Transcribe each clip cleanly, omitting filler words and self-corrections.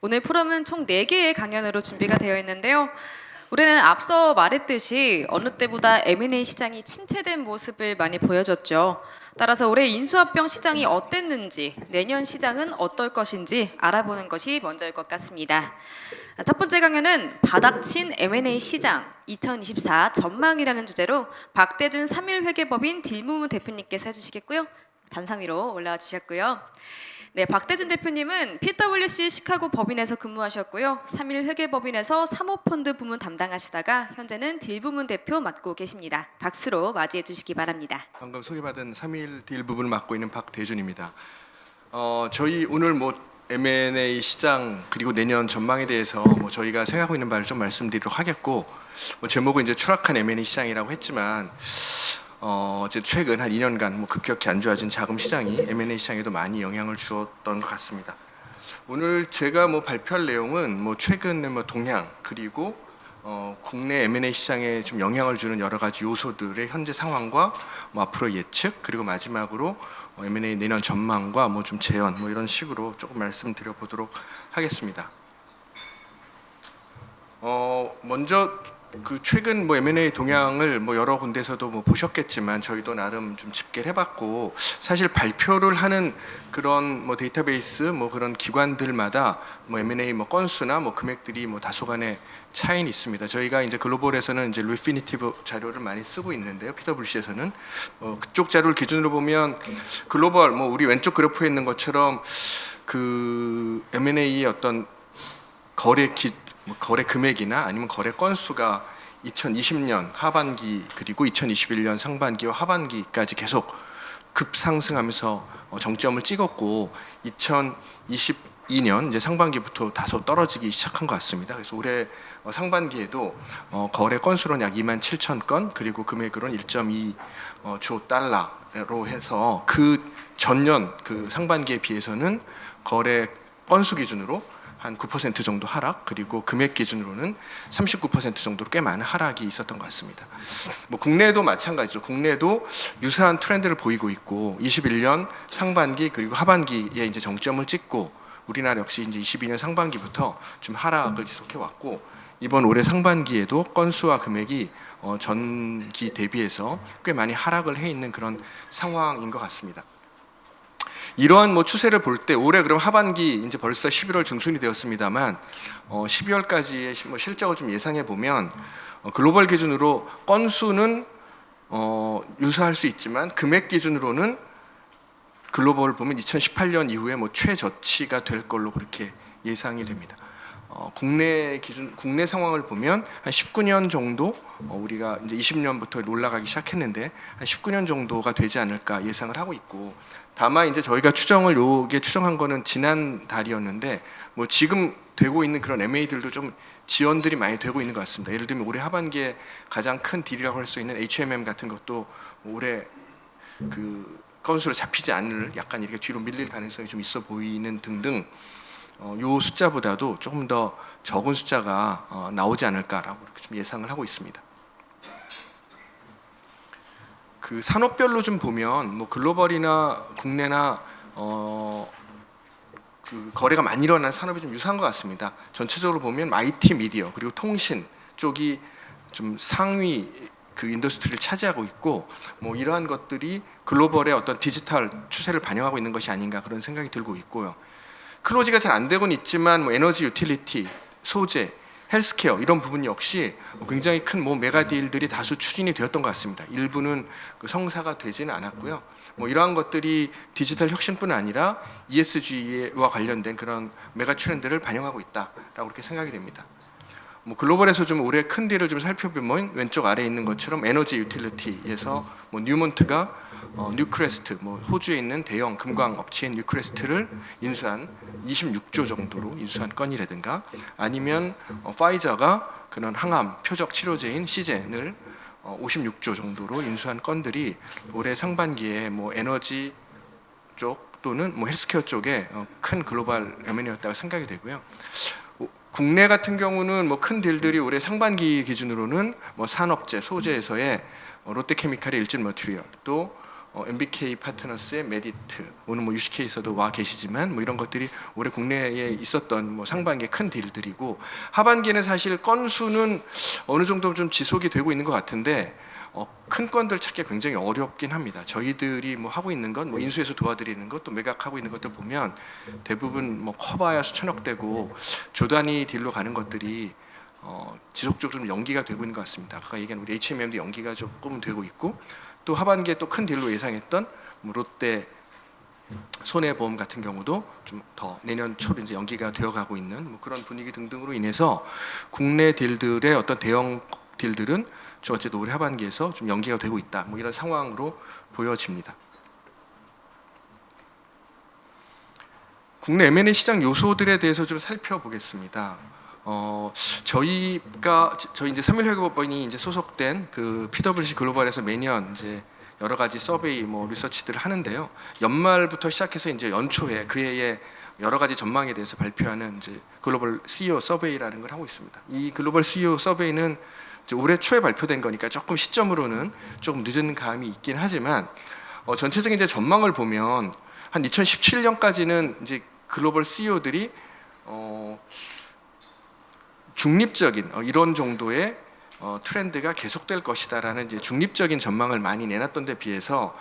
오늘 포럼은 총 4개의 강연으로 준비가 되어 있는데요. 우리는 앞서 말했듯이 어느 때보다 M&A 시장이 침체된 모습을 많이 보여줬죠. 따라서 올해 인수합병 시장이 어땠는지, 내년 시장은 어떨 것인지 알아보는 것이 먼저일 것 같습니다. 첫 번째 강연은 바닥친 M&A 시장 2024 전망이라는 주제로 박대준 3일 회계법인 딜무무 대표님께서 해주시겠고요. 단상 위로 올라와 주셨고요. 네, 박대준 대표님은 PwC 시카고 법인에서 근무하셨고요. 3일 회계법인에서 사모펀드 부문 담당하시다가 현재는 딜 부문 대표 맡고 계십니다. 박수로 맞이해 주시기 바랍니다. 방금 소개받은 3일 딜 부분을 맡고 있는 박대준입니다. 저희 오늘 M&A 시장 그리고 내년 전망에 대해서 저희가 생각하고 있는 바를 좀 말씀드리도록 하겠고, 제목은 이제 추락한 M&A 시장이라고 했지만 이제 최근 한 2년간 급격히 안 좋아진 자금 시장이 M&A 시장에도 많이 영향을 주었던 것 같습니다. 오늘 제가 발표할 내용은 최근 동향 그리고 국내 M&A 시장에 좀 영향을 주는 여러 가지 요소들의 현재 상황과 앞으로 예측, 그리고 마지막으로 M&A 내년 전망과 좀 재현 이런 식으로 조금 말씀드려 보도록 하겠습니다. 먼저 최근 M&A 동향을 여러 군데서도 보셨겠지만 저희도 나름 좀 집계를 해봤고, 사실 발표를 하는 그런 데이터베이스 그런 기관들마다 M&A 건수나 금액들이 다소간의 차이는 있습니다. 저희가 이제 글로벌에서는 이제 리피니티브 자료를 많이 쓰고 있는데요. PwC에서는 그쪽 자료를 기준으로 보면 글로벌 우리 왼쪽 그래프에 있는 것처럼 그 M&A의 어떤 거래 금액이나 아니면 거래 건수가 2020년 하반기 그리고 2021년 상반기와 하반기까지 계속 급상승하면서 정점을 찍었고, 2022년 이제 상반기부터 다소 떨어지기 시작한 것 같습니다. 그래서 올해 상반기에도 거래 건수로는 약 27,000건, 그리고 금액으로는 1.2조 달러로 해서 그 전년 그 상반기에 비해서는 거래 건수 기준으로 한 9% 정도 하락, 그리고 금액 기준으로는 39% 정도로 꽤 많은 하락이 있었던 것 같습니다. 국내도 마찬가지죠. 국내도 유사한 트렌드를 보이고 있고, 21년 상반기 그리고 하반기에 이제 정점을 찍고, 우리나라 역시 이제 22년 상반기부터 좀 하락을 지속해 왔고, 이번 올해 상반기에도 건수와 금액이 전기 대비해서 꽤 많이 하락을 해 있는 그런 상황인 것 같습니다. 이러한 추세를 볼 때 올해 그럼 하반기 이제 벌써 11월 중순이 되었습니다만 12월까지의 실적을 좀 예상해 보면 글로벌 기준으로 건수는 유사할 수 있지만 금액 기준으로는 글로벌을 보면 2018년 이후에 최저치가 될 걸로 그렇게 예상이 됩니다. 국내 상황을 보면 한 19년 정도, 우리가 이제 20년부터 올라가기 시작했는데 한 19년 정도가 되지 않을까 예상을 하고 있고, 다만 이제 저희가 추정한 거는 지난 달이었는데 지금 되고 있는 그런 M&A들도 좀 지연들이 많이 되고 있는 것 같습니다. 예를 들면 올해 하반기에 가장 큰 딜이라고 할 수 있는 HMM 같은 것도 올해 그 건수로 잡히지 않을, 약간 이렇게 뒤로 밀릴 가능성이 좀 있어 보이는 등등, 요 숫자보다도 조금 더 적은 숫자가 나오지 않을까라고 좀 예상을 하고 있습니다. 그 산업별로 좀 보면 글로벌이나 국내나 그 거래가 많이 일어난 산업이 좀 유사한 것 같습니다. 전체적으로 보면 IT, 미디어 그리고 통신 쪽이 좀 상위 그 인더스트리를 차지하고 있고, 이러한 것들이 글로벌의 어떤 디지털 추세를 반영하고 있는 것이 아닌가 그런 생각이 들고 있고요. 클로즈가 잘 안 되고는 있지만 에너지 유틸리티, 소재, 헬스케어 이런 부분 역시 굉장히 큰 메가 딜들이 다수 추진이 되었던 것 같습니다. 일부는 그 성사가 되지는 않았고요. 이러한 것들이 디지털 혁신뿐 아니라 ESG와 관련된 그런 메가 트렌드를 반영하고 있다라고 그렇게 생각이 됩니다. 글로벌에서 좀 올해 큰 딜을 좀 살펴보면 왼쪽 아래에 있는 것처럼 에너지 유틸리티에서 뉴몬트가 뉴크레스트, 호주에 있는 대형 금광 업체인 뉴크레스트를 인수한 26조 정도로 인수한 건이라든가, 아니면 파이저가 그런 항암 표적 치료제인 시젠을 56조 정도로 인수한 건들이 올해 상반기에 에너지 쪽 또는 헬스케어 쪽에 큰 글로벌 M&A였다고 생각이 되고요. 국내 같은 경우는 큰 딜들이 올해 상반기 기준으로는 산업재, 소재에서의 롯데케미칼의 일진 머티리얼, 또 MBK 파트너스의 메디트, 오늘 뭐 UCK에서도 와 계시지만 뭐 이런 것들이 올해 국내에 있었던 뭐 상반기의 큰 딜들이고, 하반기에는 사실 건수는 어느 정도 좀 지속이 되고 있는 것 같은데 큰 건들 찾기가 굉장히 어렵긴 합니다. 저희들이 뭐 하고 있는 건 뭐 인수해서 도와드리는 것, 또 매각하고 있는 것들 보면 대부분 뭐 커봐야 수천억 대고 조 단위 딜로 가는 것들이 지속적으로 좀 연기가 되고 있는 것 같습니다. 아까 얘기한 우리 HMM도 연기가 조금 되고 있고, 또 하반기에 또 큰 딜로 예상했던 뭐 롯데 손해보험 같은 경우도 좀 더 내년 초로 이제 연기가 되어가고 있는 뭐 그런 분위기 등등으로 인해서 국내 딜들의 어떤 대형 딜들은 좀 어쨌든 올해 하반기에서 좀 연기가 되고 있다, 뭐 이런 상황으로 보여집니다. 국내 M&A 시장 요소들에 대해서 좀 살펴보겠습니다. 저희 이제 삼일회계법인이 이제 소속된 그 PwC 글로벌에서 매년 이제 여러 가지 서베이 뭐 리서치들을 하는데요. 연말부터 시작해서 이제 연초에 그 해의 여러 가지 전망에 대해서 발표하는 이제 글로벌 CEO 서베이라는 걸 하고 있습니다. 이 글로벌 CEO 서베이는 이제 올해 초에 발표된 거니까 조금 시점으로는 조금 늦은 감이 있긴 하지만 전체적인 이제 전망을 보면 한 2017년까지는 이제 글로벌 CEO들이 중립적인 이런 정도의 트렌드가 계속될 것이다라는 이제 중립적인 전망을 많이 내놨던 데 비해서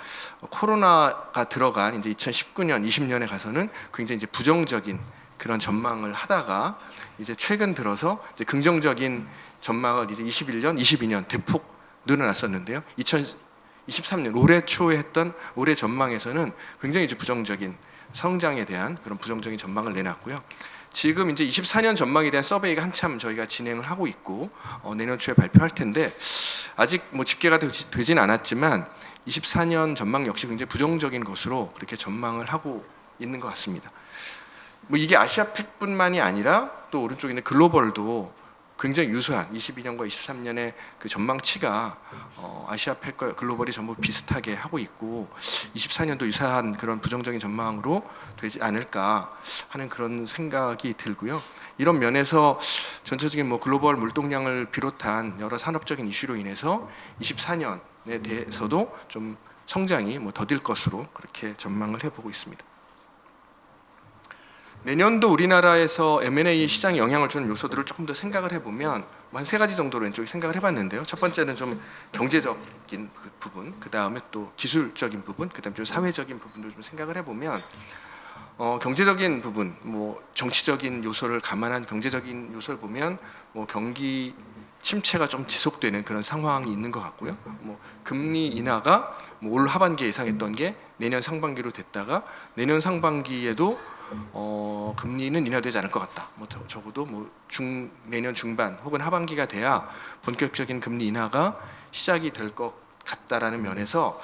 코로나가 들어간 이제 2019년, 20년에 가서는 굉장히 이제 부정적인 그런 전망을 하다가 이제 최근 들어서 이제 긍정적인 전망을 이제 21년, 22년 대폭 늘어났었는데요. 2023년 올해 초에 했던 올해 전망에서는 굉장히 이제 부정적인 성장에 대한 그런 부정적인 전망을 내놨고요. 지금 이제 24년 전망에 대한 서베이가 한참 저희가 진행을 하고 있고 내년 초에 발표할 텐데 아직 뭐 집계가 되진 않았지만 24년 전망 역시 굉장히 부정적인 것으로 그렇게 전망을 하고 있는 것 같습니다. 뭐 이게 아시아팩뿐만이 아니라 또 오른쪽에 있는 글로벌도 굉장히 유사한 22년과 23년의 그 전망치가 아시아팩과 글로벌이 전부 비슷하게 하고 있고 24년도 유사한 그런 부정적인 전망으로 되지 않을까 하는 그런 생각이 들고요. 이런 면에서 전체적인 뭐 글로벌 물동량을 비롯한 여러 산업적인 이슈로 인해서 24년에 대해서도 좀 성장이 뭐 더딜 것으로 그렇게 전망을 해보고 있습니다. 내년도 우리나라에서 M&A 시장에 영향을 주는 요소들을 조금 더 생각을 해보면 한 세 가지 정도로 왼쪽에 생각을 해봤는데요. 첫 번째는 좀 경제적인 부분, 그 다음에 또 기술적인 부분, 그 다음에 좀 사회적인 부분도 좀 생각을 해보면 경제적인 부분, 뭐 정치적인 요소를 감안한 경제적인 요소를 보면 뭐 경기 침체가 좀 지속되는 그런 상황이 있는 것 같고요. 뭐 금리 인하가 뭐 올 하반기에 예상했던 게 내년 상반기로 됐다가 내년 상반기에도 금리는 인하되지 않을 것 같다. 뭐 적어도 뭐 내년 중반 혹은 하반기가 돼야 본격적인 금리 인하가 시작이 될 것 같다라는 면에서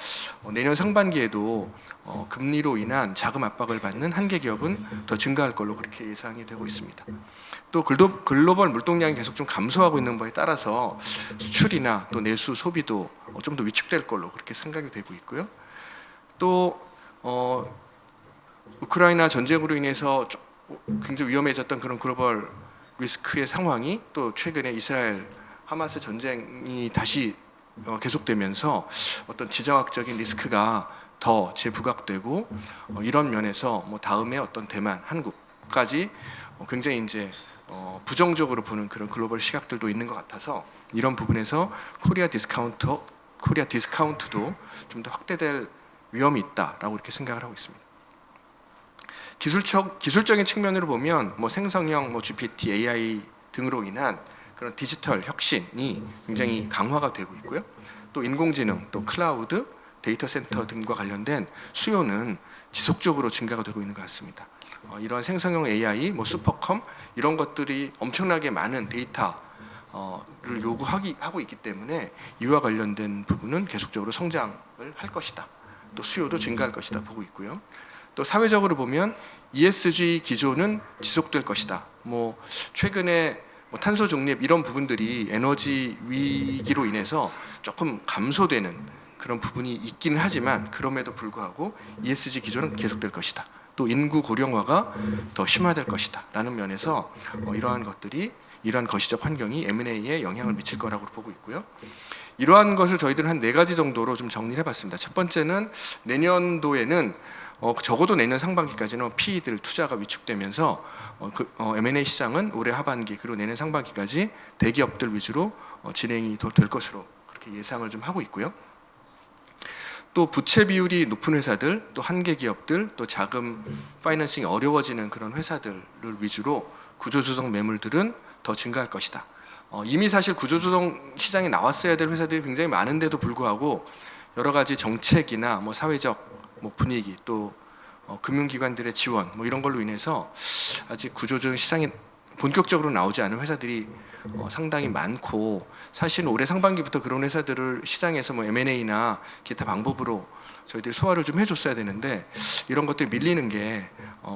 내년 상반기에도 금리로 인한 자금 압박을 받는 한계 기업은 더 증가할 걸로 그렇게 예상이 되고 있습니다. 또 글로벌 물동량이 계속 좀 감소하고 있는 바에 따라서 수출이나 또 내수 소비도 좀 더 위축될 걸로 그렇게 생각이 되고 있고요. 또 우크라이나 전쟁으로 인해서 굉장히 위험해졌던 그런 글로벌 리스크의 상황이 또 최근에 이스라엘 하마스 전쟁이 다시 계속되면서 어떤 지정학적인 리스크가 더 재부각되고 이런 면에서 뭐 다음에 어떤 대만, 한국까지 굉장히 이제 부정적으로 보는 그런 글로벌 시각들도 있는 것 같아서 이런 부분에서 코리아 디스카운트도 좀 더 확대될 위험이 있다라고 이렇게 생각을 하고 있습니다. 기술적인 측면으로 보면 뭐 생성형, 뭐 GPT, AI 등으로 인한 그런 디지털 혁신이 굉장히 강화가 되고 있고요. 또 인공지능, 또 클라우드, 데이터 센터 등과 관련된 수요는 지속적으로 증가가 되고 있는 것 같습니다. 이러한 생성형 AI, 뭐 슈퍼컴 이런 것들이 엄청나게 많은 데이터를 요구하고 있기 때문에 이와 관련된 부분은 계속적으로 성장을 할 것이다. 또 수요도 증가할 것이다 보고 있고요. 또 사회적으로 보면 ESG 기조는 지속될 것이다. 뭐 최근에 뭐 탄소 중립 이런 부분들이 에너지 위기로 인해서 조금 감소되는 그런 부분이 있기는 하지만 그럼에도 불구하고 ESG 기조는 계속될 것이다. 또 인구 고령화가 더 심화될 것이다. 라는 면에서 이러한 것들이 이러한 거시적 환경이 M&A에 영향을 미칠 거라고 보고 있고요. 이러한 것을 저희들은 한 4가지 정도로 좀 정리를 해봤습니다. 첫 번째는 내년도에는 적어도 내년 상반기까지는 PE들 투자가 위축되면서 M&A 시장은 올해 하반기 그리고 내년 상반기까지 대기업들 위주로 진행이 될 것으로 그렇게 예상을 좀 하고 있고요. 또 부채 비율이 높은 회사들, 또 한계 기업들, 또 자금 파이낸싱이 어려워지는 그런 회사들을 위주로 구조조정 매물들은 더 증가할 것이다. 이미 사실 구조조정 시장에 나왔어야 될 회사들이 굉장히 많은데도 불구하고 여러 가지 정책이나 뭐 사회적 뭐 분위기 또 금융기관들의 지원 뭐 이런 걸로 인해서 아직 구조조정 시장에 본격적으로 나오지 않은 회사들이 상당히 많고, 사실 올해 상반기부터 그런 회사들을 시장에서 뭐 M&A나 기타 방법으로 저희들이 소화를 좀 해줬어야 되는데 이런 것들이 밀리는 게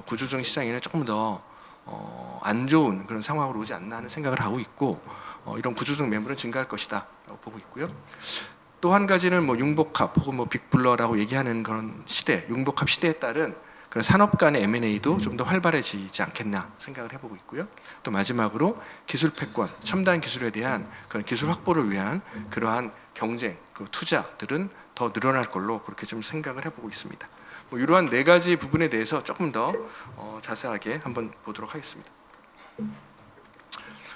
구조조정 시장에는 조금 더 안 좋은 그런 상황으로 오지 않나 하는 생각을 하고 있고, 이런 구조조정 매물은 증가할 것이다 라고 보고 있고요. 또 한 가지는 뭐 융복합 혹은 뭐 빅블러라고 얘기하는 그런 시대, 융복합 시대에 따른 그런 산업 간의 M&A도 좀 더 활발해지지 않겠나 생각을 해보고 있고요. 또 마지막으로 기술 패권, 첨단 기술에 대한 그런 기술 확보를 위한 그러한 경쟁, 그 투자들은 더 늘어날 걸로 그렇게 좀 생각을 해보고 있습니다. 뭐 이러한 4가지 부분에 대해서 조금 더 자세하게 한번 보도록 하겠습니다.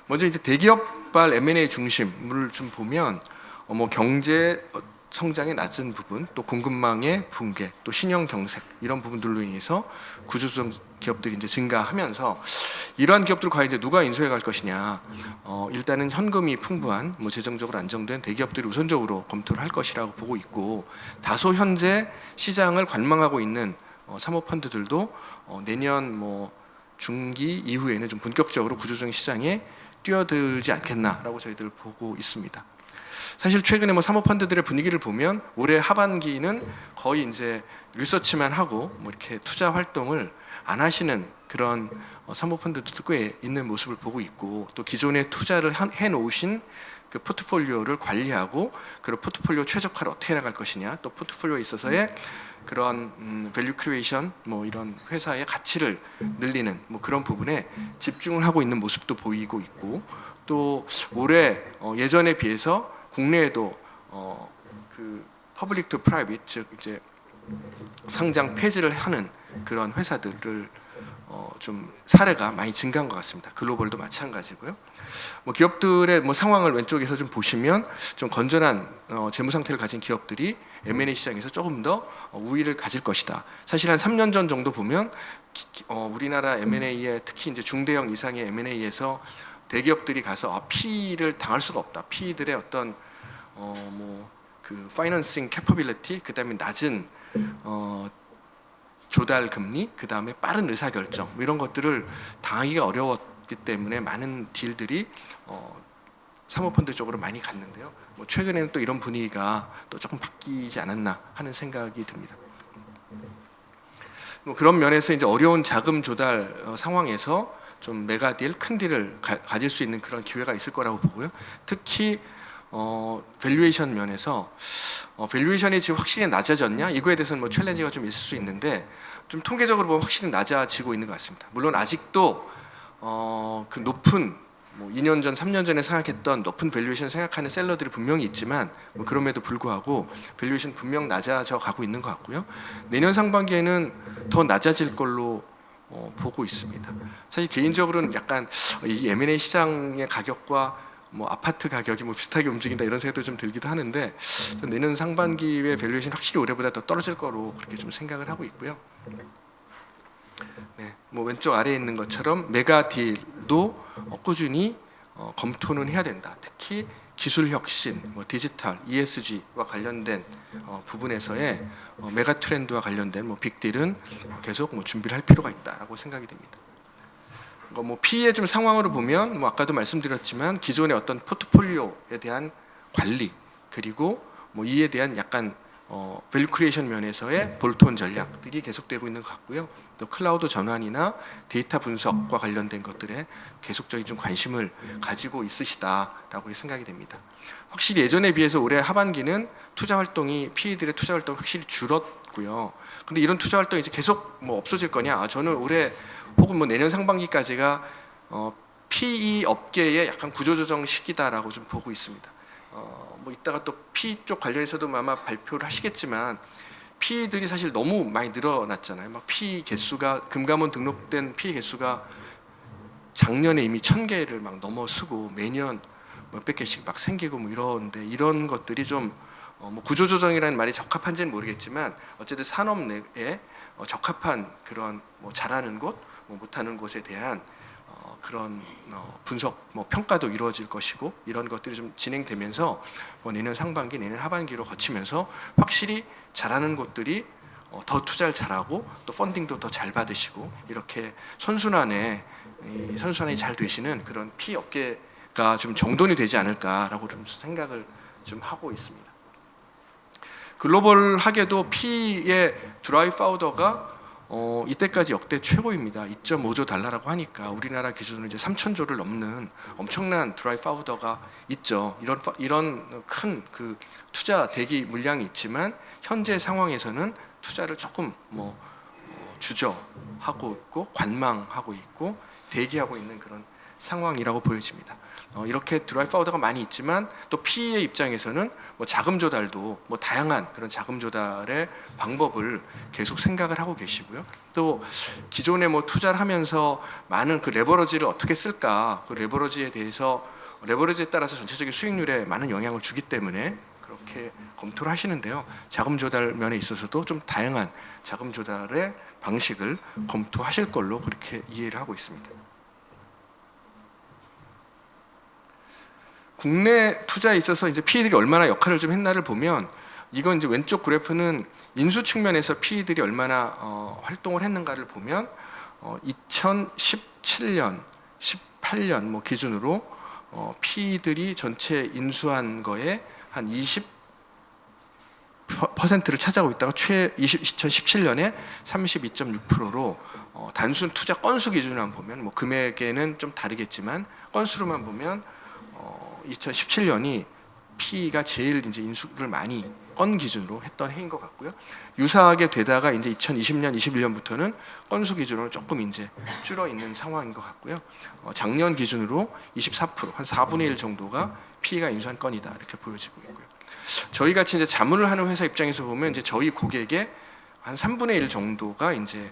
먼저 이제 대기업발 M&A 중심을 좀 보면 뭐 경제 성장의 낮은 부분, 또 공급망의 붕괴, 또 신형 경색 이런 부분들로 인해서 구조조정 기업들이 이제 증가하면서 이러한 기업들 과연 이제 누가 인수해 갈 것이냐. 일단은 현금이 풍부한 뭐 재정적으로 안정된 대기업들이 우선적으로 검토를 할 것이라고 보고 있고, 다소 현재 시장을 관망하고 있는 사모펀드들도 내년 뭐 중기 이후에는 좀 본격적으로 구조조정 시장에 뛰어들지 않겠나라고 저희들 보고 있습니다. 사실 최근에 뭐 사모펀드들의 분위기를 보면 올해 하반기는 거의 이제 리서치만 하고 뭐 이렇게 투자 활동을 안 하시는 그런 사모펀드들도 꽤 있는 모습을 보고 있고, 또 기존에 투자를 해 놓으신 그 포트폴리오를 관리하고 그런 포트폴리오 최적화를 어떻게 나갈 것이냐, 또 포트폴리오에 있어서의 그런 밸류 크리에이션 뭐 이런 회사의 가치를 늘리는 뭐 그런 부분에 집중을 하고 있는 모습도 보이고 있고, 또 올해 예전에 비해서 국내에도 그 퍼블릭 투 프라이빗, 즉 이제 상장 폐지를 하는 그런 회사들을 좀 사례가 많이 증가한 것 같습니다. 글로벌도 마찬가지고요. 뭐 기업들의 뭐 상황을 왼쪽에서 좀 보시면 좀 건전한 재무 상태를 가진 기업들이 M&A 시장에서 조금 더 우위를 가질 것이다. 사실 한 3년 전 정도 보면 우리나라 M&A에 특히 이제 중대형 이상의 M&A에서 대기업들이 가서 PE를 당할 수가 없다. PE들의 어떤 뭐 그 파이낸싱 캐퍼빌리티, 그다음에 낮은 조달 금리, 그다음에 빠른 의사 결정 뭐 이런 것들을 당하기가 어려웠기 때문에 많은 딜들이 사모펀드 쪽으로 많이 갔는데요. 뭐 최근에는 또 이런 분위기가 또 조금 바뀌지 않았나 하는 생각이 듭니다. 뭐 그런 면에서 이제 어려운 자금 조달 상황에서 좀 메가딜, 큰 딜을 가질 수 있는 그런 기회가 있을 거라고 보고요. 특히 밸류에이션 면에서 밸류에이션이 지금 확실히 낮아졌냐? 이거에 대해서는 뭐 챌린지가 좀 있을 수 있는데, 좀 통계적으로 보면 확실히 낮아지고 있는 것 같습니다. 물론 아직도 그 높은 뭐 2년 전, 3년 전에 생각했던 높은 밸류에이션 생각하는 셀러들이 분명히 있지만 뭐 그럼에도 불구하고 밸류에이션 분명 낮아져 가고 있는 것 같고요. 내년 상반기에는 더 낮아질 걸로 보고 있습니다. 사실 개인적으로는 약간 이 M&A 시장의 가격과 뭐 아파트 가격이 뭐 비슷하게 움직인다 이런 생각도 좀 들기도 하는데, 내년 상반기에 밸류에이션 확실히 올해보다 더 떨어질 거로 그렇게 좀 생각을 하고 있고요. 네, 뭐 왼쪽 아래에 있는 것처럼 메가 딜도 꾸준히 검토는 해야 된다. 특히 기술 혁신, 뭐 디지털, ESG와 관련된 부분에서의 메가 트렌드와 관련된 뭐 빅딜은 계속 뭐 준비를 할 필요가 있다라고 생각이 됩니다. 뭐 PE의 좀 상황으로 보면 뭐 아까도 말씀드렸지만 기존의 어떤 포트폴리오에 대한 관리, 그리고 뭐 이에 대한 약간 밸류 크리에이션 면에서의 볼트온 전략들이 계속되고 있는 것 같고요. 또 클라우드 전환이나 데이터 분석과 관련된 것들에 계속적인 좀 관심을 가지고 있으시다라고 생각이 됩니다. 확실히 예전에 비해서 올해 하반기는 투자 활동이 PE들의 투자 활동이 확실히 줄었고요. 근데 이런 투자 활동이 이제 계속 뭐 없어질 거냐? 저는 올해 혹은 뭐 내년 상반기까지가 PE 업계의 약간 구조조정 시기다라고 좀 보고 있습니다. 뭐 이따가 또 PE 쪽 관련해서도 아마 발표를 하시겠지만 PE들이 사실 너무 많이 늘어났잖아요. 막 PE 개수가 금감원 등록된 PE 개수가 작년에 이미 1000개를 막 넘어서고 매년 몇백 개씩 막 생기고 뭐 이러는데 이런 것들이 좀 뭐 구조조정이라는 말이 적합한지는 모르겠지만 어쨌든 산업 내에 적합한 그런 뭐 잘하는 곳, 뭐 못하는 곳에 대한 그런 분석, 뭐 평가도 이루어질 것이고 이런 것들이 좀 진행되면서 뭐 내년 상반기, 내년 하반기로 거치면서 확실히 잘하는 곳들이 더 투자를 잘하고 또 펀딩도 더 잘 받으시고 이렇게 선순환이 잘 되시는 그런 PE 업계가 좀 정돈이 되지 않을까라고 좀 생각을 좀 하고 있습니다. 글로벌하게도 PE의 드라이 파우더가 이때까지 역대 최고입니다. 2.5조 달러라고 하니까 우리나라 기준으로 이제 3,000조를 넘는 엄청난 드라이 파우더가 있죠. 이런 큰 그 투자 대기 물량이 있지만 현재 상황에서는 투자를 조금 주저하고 있고 관망하고 있고 대기하고 있는 그런 상황이라고 보여집니다. 이렇게 드라이 파우더가 많이 있지만 또 PE의 입장에서는 뭐 자금 조달도 뭐 다양한 그런 자금 조달의 방법을 계속 생각을 하고 계시고요. 또 기존에 뭐 투자를 하면서 많은 그 레버러지를 어떻게 쓸까, 그 레버러지에 따라서 전체적인 수익률에 많은 영향을 주기 때문에 그렇게 검토를 하시는데요. 자금 조달 면에 있어서도 좀 다양한 자금 조달의 방식을 검토하실 걸로 그렇게 이해를 하고 있습니다. 국내 투자에 있어서 이제 PE들이 얼마나 역할을 좀 했나를 보면 이건 이제 왼쪽 그래프는 인수 측면에서 PE들이 얼마나 활동을 했는가를 보면 2017년, 18년 뭐 기준으로 PE들이 전체 인수한 거에 한 20%를 차지하고 있다가 2017년에 32.6%로 단순 투자 건수 기준으로만 보면 뭐 금액에는 좀 다르겠지만 건수로만 보면 2017년이 PE가 제일 이제 인수를 많이 건 기준으로 했던 해인 것 같고요. 유사하게 되다가 이제 2020년, 21년부터는 건수 기준으로 조금 이제 줄어 있는 상황인 것 같고요. 작년 기준으로 24%, 한 4분의 1 정도가 PE가 인수한 건이다 이렇게 보여지고 있고요. 저희 같이 이제 자문을 하는 회사 입장에서 보면 이제 저희 고객의 한 3분의 1 정도가 이제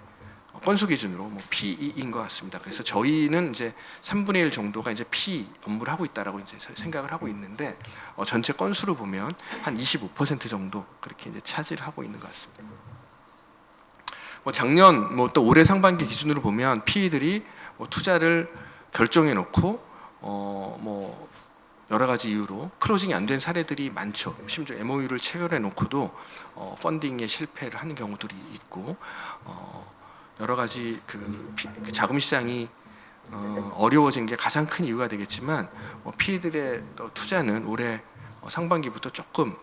건수 기준으로 뭐 PE인 것 같습니다. 그래서 저희는 이제 3분의 1 정도가 이제 PE 업무를 하고 있다라고 이제 생각을 하고 있는데 전체 건수로 보면 한 25% 정도 그렇게 이제 차지를 하고 있는 것 같습니다. 뭐 작년 뭐 또 올해 상반기 기준으로 보면 PE들이 뭐 투자를 결정해 놓고 뭐 여러 가지 이유로 클로징이 안 된 사례들이 많죠. 심지어 MOU를 체결해 놓고도 펀딩에 실패를 하는 경우들이 있고 여러 가지 그 자금 시장이 어려워진 게 가장 큰 이유가 되겠지만 PE들의 투자는 올해 상반기부터 조금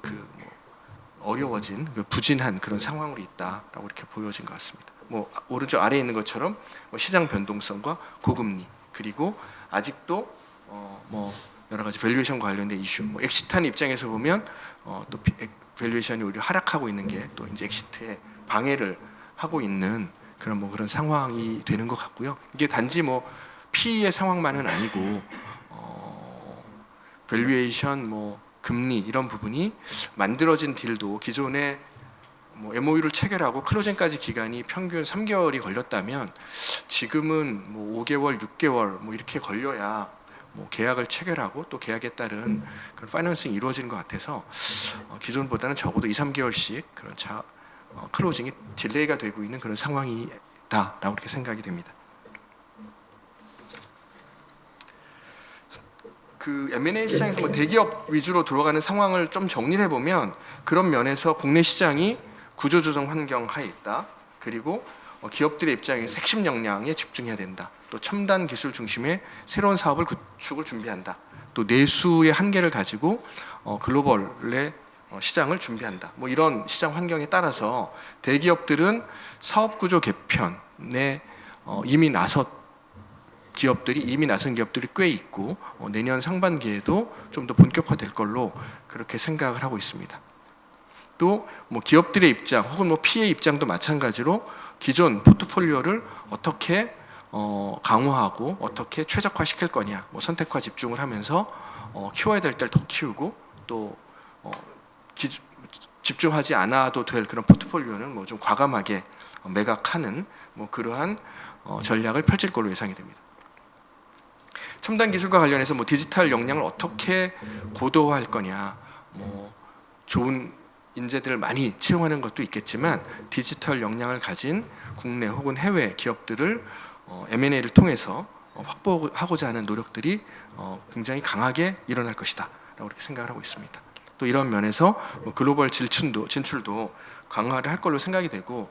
어려워진 부진한 그런 상황으로 있다라고 이렇게 보여진 것 같습니다. 뭐 오른쪽 아래에 있는 것처럼 시장 변동성과 고금리 그리고 아직도 뭐 여러 가지 밸류에이션 관련된 이슈, 뭐 엑시트하는 입장에서 보면 또 밸류에이션이 오히려 하락하고 있는 게 또 이제 엑시트에 방해를 하고 있는 그런 상황이 되는 것 같고요. 이게 단지 뭐 PE의 상황만은 아니고 밸류에이션, 뭐 금리 이런 부분이 만들어진 딜도 기존에 뭐 MOU를 체결하고 클로징까지 기간이 평균 3개월이 걸렸다면 지금은 뭐 5개월, 6개월 뭐 이렇게 걸려야 뭐 계약을 체결하고 또 계약에 따른 그런 파이낸싱이 이루어지는 것 같아서 기존보다는 적어도 2, 3개월씩 그런 클로징이 딜레이가 되고 있는 그런 상황이다라고 이렇게 생각이 됩니다. 그 M&A 시장에서 뭐 대기업 위주로 들어가는 상황을 좀 정리해 보면 그런 면에서 국내 시장이 구조조정 환경 하에 있다. 그리고 기업들의 입장에서 핵심 역량에 집중해야 된다. 또 첨단 기술 중심의 새로운 사업을 구축을 준비한다. 또 내수의 한계를 가지고 글로벌의 시장을 준비한다. 뭐 이런 시장 환경에 따라서 대기업들은 사업 구조 개편에 이미 나선 기업들이 꽤 있고 내년 상반기에도 좀 더 본격화될 걸로 그렇게 생각을 하고 있습니다. 또 뭐 기업들의 입장 혹은 뭐 PE 입장도 마찬가지로 기존 포트폴리오를 어떻게 강화하고 어떻게 최적화시킬 거냐, 뭐 선택과 집중을 하면서 키워야 될 때를 더 키우고 또 집중하지 않아도 될 그런 포트폴리오는 뭐 좀 과감하게 매각하는 뭐 그러한 전략을 펼칠 걸로 예상이 됩니다. 첨단 기술과 관련해서 뭐 디지털 역량을 어떻게 고도화할 거냐, 뭐 좋은 인재들을 많이 채용하는 것도 있겠지만 디지털 역량을 가진 국내 혹은 해외 기업들을 M&A를 통해서 확보하고자 하는 노력들이 굉장히 강하게 일어날 것이다라고 이렇게 생각을 하고 있습니다. 또 이런 면에서 글로벌 진출도 강화를 할 걸로 생각이 되고,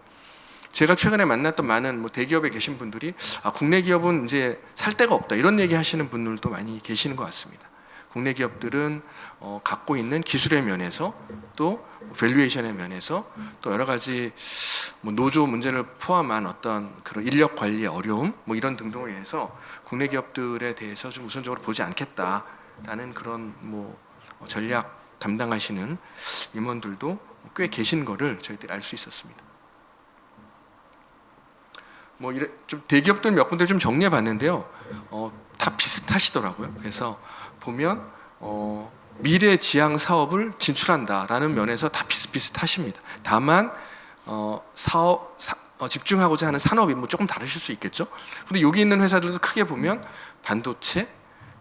제가 최근에 만났던 많은 뭐 대기업에 계신 분들이 국내 기업은 이제 살 데가 없다 이런 얘기 하시는 분들도 많이 계시는 것 같습니다. 국내 기업들은 갖고 있는 기술의 면에서 또 밸류에이션의 면에서 또 여러 가지 뭐 노조 문제를 포함한 어떤 그런 인력 관리의 어려움 뭐 이런 등등을 위해서 국내 기업들에 대해서 좀 우선적으로 보지 않겠다라는 그런 뭐 전략 담당하시는 임원들도 꽤 계신 거를 저희들이 알 수 있었습니다. 뭐 이래 좀 대기업들 몇 군데 좀 정리해 봤는데요. 다 비슷하시더라고요. 그래서 보면 미래 지향 사업을 진출한다라는 면에서 다 비슷비슷하십니다. 다만 집중하고자 하는 산업이 뭐 조금 다르실 수 있겠죠. 근데 여기 있는 회사들도 크게 보면 반도체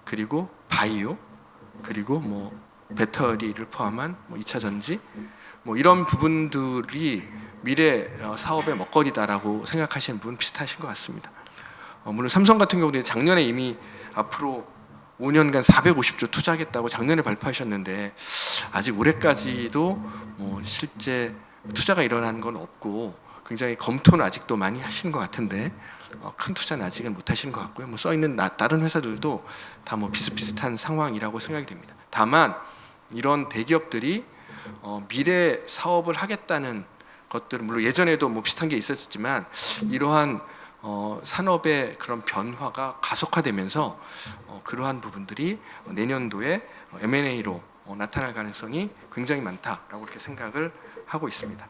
그리고 바이오 그리고 뭐 배터리를 포함한 뭐 2차 전지 뭐 이런 부분들이 미래 사업의 먹거리다라고 생각하시는 분 비슷하신 것 같습니다. 물론 삼성 같은 경우도 작년에 이미 앞으로 5년간 450조 투자하겠다고 작년에 발표하셨는데 아직 올해까지도 뭐 실제 투자가 일어난 건 없고 굉장히 검토는 아직도 많이 하시는 것 같은데 큰 투자는 아직은 못 하시는 것 같고요. 뭐 써 있는 다른 회사들도 다 뭐 비슷비슷한 상황이라고 생각이 됩니다. 다만 이런 대기업들이 미래 사업을 하겠다는 것들은 물론 예전에도 뭐 비슷한 게 있었지만 이러한 산업의 그런 변화가 가속화되면서 그러한 부분들이 내년도에 M&A로 나타날 가능성이 굉장히 많다라고 이렇게 생각을 하고 있습니다.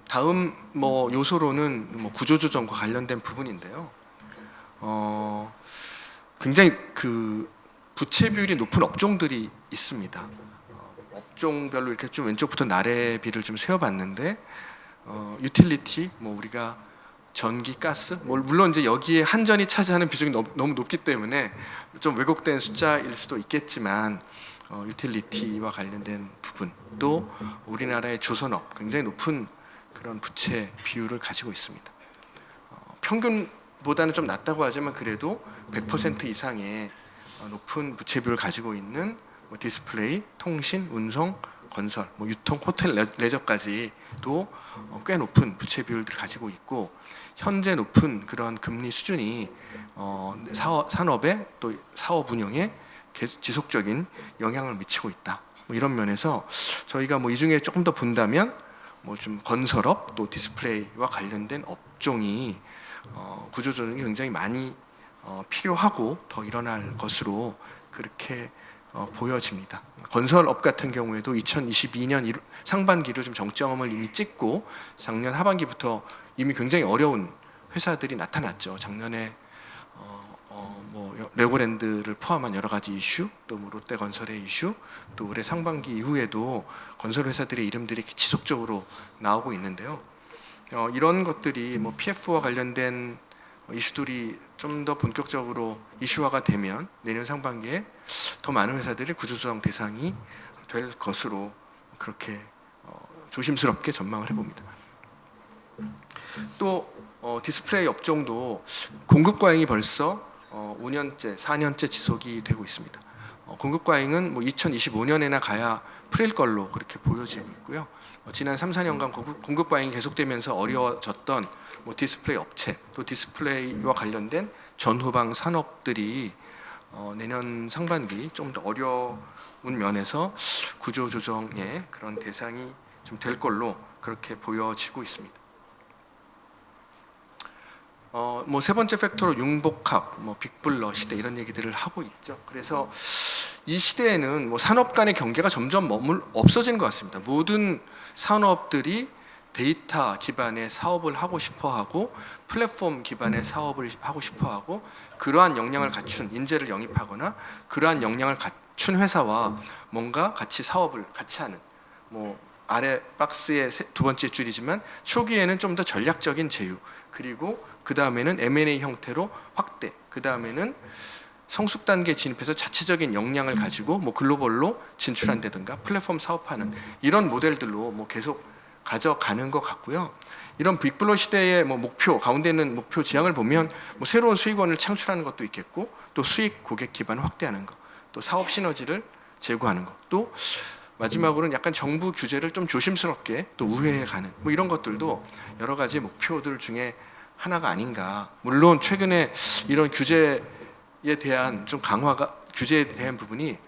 다음 뭐 요소로는 뭐 구조조정과 관련된 부분인데요. 굉장히 그 부채 비율이 높은 업종들이 있습니다. 업종별로 이렇게 좀 왼쪽부터 나래비를 좀 세어봤는데 유틸리티, 뭐 우리가 전기, 가스, 물론 이제 여기에 한전이 차지하는 비중이 너무 높기 때문에 좀 왜곡된 숫자일 수도 있겠지만 유틸리티와 관련된 부분 또 우리나라의 조선업 굉장히 높은 그런 부채 비율을 가지고 있습니다. 평균보다는 좀 낮다고 하지만 그래도 100% 이상의 높은 부채 비율을 가지고 있는 뭐 디스플레이, 통신, 운송, 건설, 뭐 유통, 호텔, 레저까지도 꽤 높은 부채 비율들을 가지고 있고 현재 높은 그런 금리 수준이 산업에 또 사업 운영에 지속적인 영향을 미치고 있다. 뭐 이런 면에서 저희가 뭐 이 중에 조금 더 본다면 뭐 좀 건설업 또 디스플레이와 관련된 업종이 구조조정이 굉장히 많이 필요하고 더 일어날 것으로 그렇게 보여집니다. 건설업 같은 경우에도 2022년 상반기로 좀 정점을 이미 찍고 작년 하반기부터 이미 굉장히 어려운 회사들이 나타났죠. 작년에 뭐 레고랜드를 포함한 여러 가지 이슈, 또 뭐 롯데건설의 이슈, 또 올해 상반기 이후에도 건설 회사들의 이름들이 지속적으로 나오고 있는데요. 이런 것들이 뭐 PF와 관련된 이슈들이 좀 더 본격적으로 이슈화가 되면 내년 상반기에 더 많은 회사들이 구조조정 대상이 될 것으로 그렇게 조심스럽게 전망을 해봅니다. 또 디스플레이 업종도 공급 과잉이 벌써 5년째, 4년째 지속이 되고 있습니다. 공급 과잉은 뭐 2025년에나 가야 풀릴 걸로 그렇게 보여지고 있고요. 지난 3, 4년간 공급 과잉이 계속되면서 어려워졌던 뭐 디스플레이 업체, 또 디스플레이와 관련된 전후방 산업들이 내년 상반기 좀 더 어려운 면에서 구조조정의 그런 대상이 좀 될 걸로 그렇게 보여지고 있습니다. 뭐 세 번째 팩터로 융복합, 뭐 빅블러 시대 이런 얘기들을 하고 있죠. 그래서 이 시대에는 뭐 산업 간의 경계가 점점 없어지는 것 같습니다. 모든 산업들이 데이터 기반의 사업을 하고 싶어하고 플랫폼 기반의 사업을 하고 싶어하고 그러한 역량을 갖춘 인재를 영입하거나 그러한 역량을 춘 회사와 뭔가 같이 사업을 같이 하는, 뭐 아래 박스의 두 번째 줄이지만 초기에는 좀 더 전략적인 제휴, 그리고 그 다음에는 M&A 형태로 확대, 그 다음에는 성숙 단계에 진입해서 자체적인 역량을 가지고 뭐 글로벌로 진출한다든가 플랫폼 사업하는 이런 모델들로 뭐 계속 가져가는 것 같고요. 이런 빅블러 시대의 뭐 목표 가운데 있는 목표 지향을 보면 뭐 새로운 수익원을 창출하는 것도 있겠고, 또 수익 고객 기반을 확대하는 것, 또 사업 시너지를 제고하는 것, 또 마지막으로는 약간 정부 규제를 좀 조심스럽게 또 우회해 가는 뭐 이런 것들도 여러 가지 목표들 중에 하나가 아닌가. 물론 최근에 이런 규제에 대한 좀 강화가, 규제에 대한 부분이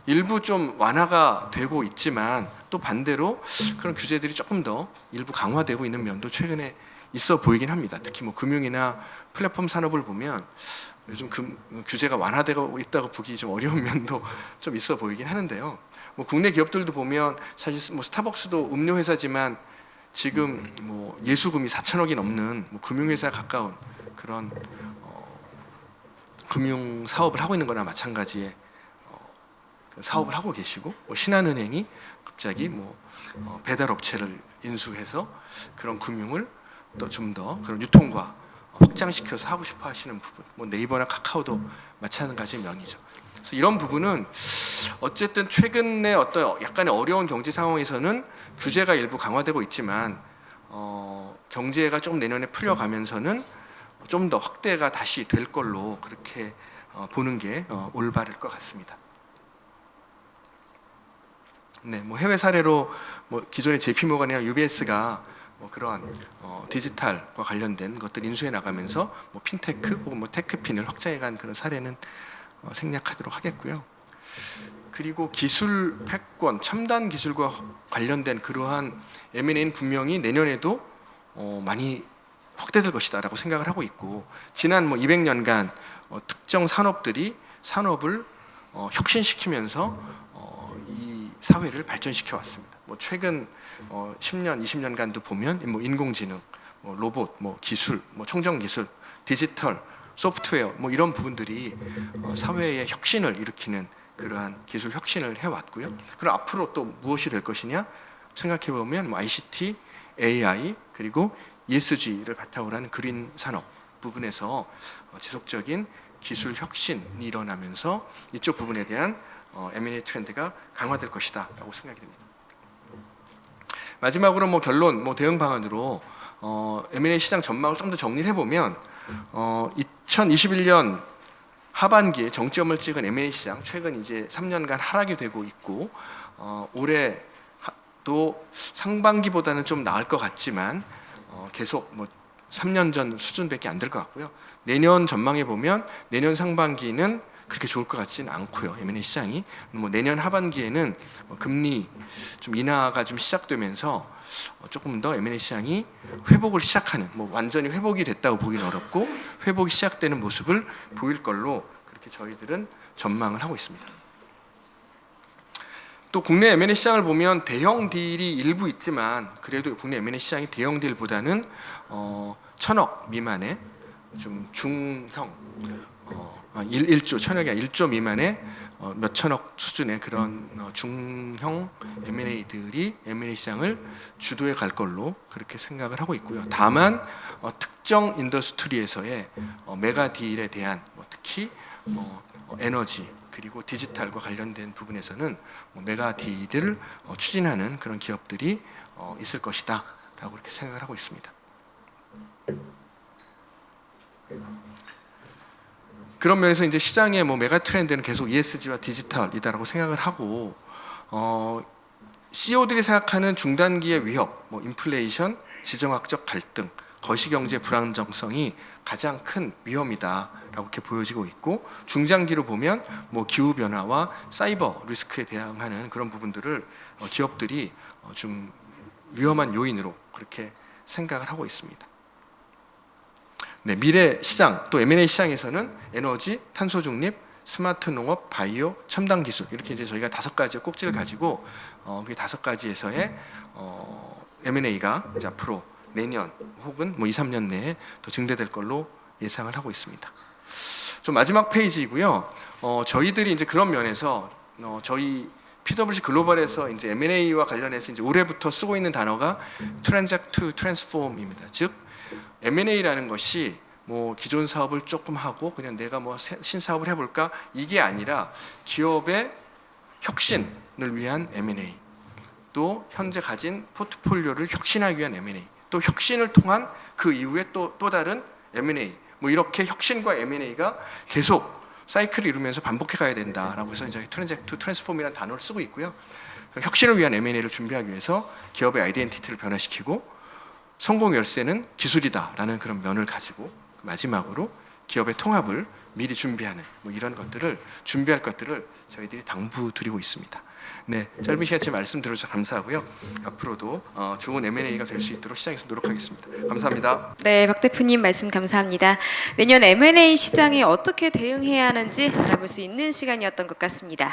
일부 좀 완화가 되고 있지만, 또 반대로 그런 규제들이 조금 더 일부 강화되고 있는 면도 최근에 있어 보이긴 합니다. 특히 뭐 금융이나 플랫폼 산업을 보면 요즘 규제가 완화되고 있다고 보기 좀 어려운 면도 좀 있어 보이긴 하는데요. 뭐 국내 기업들도 보면 사실 뭐 스타벅스도 음료 회사지만 지금 뭐 예수금이 4천억이 넘는 뭐 금융회사에 가까운 그런 금융 사업을 하고 있는 거나 마찬가지의 사업을 하고 계시고, 뭐 신한은행이 갑자기 뭐 배달 업체를 인수해서 그런 금융을 또 좀 더 그런 유통과 확장시켜서 하고 싶어 하시는 부분, 뭐 네이버나 카카오도 마찬가지의 면이죠. 그래서 이런 부분은 어쨌든 최근에 어떤 약간의 어려운 경제 상황에서는 규제가 일부 강화되고 있지만 경제가 좀 내년에 풀려가면서는 좀 더 확대가 다시 될 걸로 그렇게 보는 게 올바를 것 같습니다. 네, 뭐 해외 사례로 뭐 기존의 JP모건이나 UBS가 뭐 그러한 디지털과 관련된 것들 인수해 나가면서 뭐 핀테크 혹은 뭐 테크핀을 확장해간 그런 사례는 생략하도록 하겠고요. 그리고 기술 패권, 첨단 기술과 관련된 그러한 M&A는 분명히 내년에도 많이 확대될 것이다라고 생각을 하고 있고, 지난 뭐 200년간 특정 산업들이 산업을 혁신시키면서 이 사회를 발전시켜 왔습니다. 뭐 최근 10년, 20년간도 보면 뭐 인공지능, 뭐 로봇, 뭐 기술, 뭐 청정 기술, 디지털, 소프트웨어 뭐 이런 부분들이 사회의 혁신을 일으키는 그러한 기술 혁신을 해왔고요. 그럼 앞으로 또 무엇이 될 것이냐 생각해 보면 뭐 ICT, AI 그리고 ESG를 바탕으로 하는 그린 산업 부분에서 지속적인 기술 혁신이 일어나면서 이쪽 부분에 대한 M&A 트렌드가 강화될 것이다라고 생각이 됩니다. 마지막으로 뭐 결론, 뭐 대응 방안으로 M&A 시장 전망을 좀 더 정리를 해보면 2021년 하반기에 정점을 찍은 M&A 시장, 최근 이제 3년간 하락이 되고 있고 올해 또 상반기보다는 좀 나을 것 같지만 계속 뭐 3년 전 수준밖에 안 될 것 같고요. 내년 전망해 보면 내년 상반기는 그렇게 좋을 것 같지는 않고요. M&A 시장이 뭐 내년 하반기에는 금리 좀 인하가 좀 시작되면서 조금 더 M&A 시장이 회복을 시작하는, 뭐 완전히 회복이 됐다고 보기는 어렵고 회복이 시작되는 모습을 보일 걸로 그렇게 저희들은 전망을 하고 있습니다. 또 국내 M&A 시장을 보면 대형 딜이 일부 있지만 그래도 국내 M&A 시장이 대형 딜보다는 1,000억 미만의 좀 중형 1조, 1,000억이 아니라 1조 미만의 몇 천억 수준의 그런 중형 M&A들이 M&A 시장을 주도해 갈 걸로 그렇게 생각을 하고 있고요. 다만 특정 인더스트리에서의 메가 딜에 대한 특히 에너지 그리고 디지털과 관련된 부분에서는 메가 딜을 추진하는 그런 기업들이 있을 것이다 라고 이렇게 생각을 하고 있습니다. 그런 면에서 이제 시장의 뭐 메가 트렌드는 계속 ESG와 디지털이다라고 생각을 하고 CEO들이 생각하는 중단기의 위협, 뭐 인플레이션, 지정학적 갈등, 거시경제 불안정성이 가장 큰 위험이다라고 이렇게 보여지고 있고, 중장기로 보면 뭐 기후 변화와 사이버 리스크에 대응하는 그런 부분들을 기업들이 좀 위험한 요인으로 그렇게 생각을 하고 있습니다. 네, 미래 시장 또 M&A 시장에서는 에너지, 탄소 중립, 스마트 농업, 바이오, 첨단 기술 이렇게 이제 저희가 5가지의 꼭지를 가지고 그 5가지에서의 M&A가 이제 앞으로 내년 혹은 뭐 2, 3년 내에 더 증대될 걸로 예상을 하고 있습니다. 좀 마지막 페이지이고요. 저희들이 이제 그런 면에서 저희 PwC 글로벌에서 이제 M&A와 관련해서 이제 올해부터 쓰고 있는 단어가 Transact to Transform입니다. 즉 M&A라는 것이 뭐 기존 사업을 조금 하고 그냥 내가 뭐 신사업을 해볼까 이게 아니라 기업의 혁신을 위한 M&A, 또 현재 가진 포트폴리오를 혁신하기 위한 M&A, 또 혁신을 통한 그 이후에 또 다른 M&A, 뭐 이렇게 혁신과 M&A가 계속 사이클을 이루면서 반복해 가야 된다라고 해서 이제 트랜잭트 트랜스폼이라는 단어를 쓰고 있고요. 혁신을 위한 M&A를 준비하기 위해서 기업의 아이덴티티를 변화시키고 성공 열쇠는 기술이다라는 그런 면을 가지고 마지막으로 기업의 통합을 미리 준비하는 뭐 이런 것들을 준비할 것들을 저희들이 당부드리고 있습니다. 네, 짧은 시간 제 말씀 들어주셔서 감사하고요. 앞으로도 좋은 M&A가 될 수 있도록 시장에서 노력하겠습니다. 감사합니다. 네, 박 대표님 말씀 감사합니다. 내년 M&A 시장에 어떻게 대응해야 하는지 알아볼 수 있는 시간이었던 것 같습니다.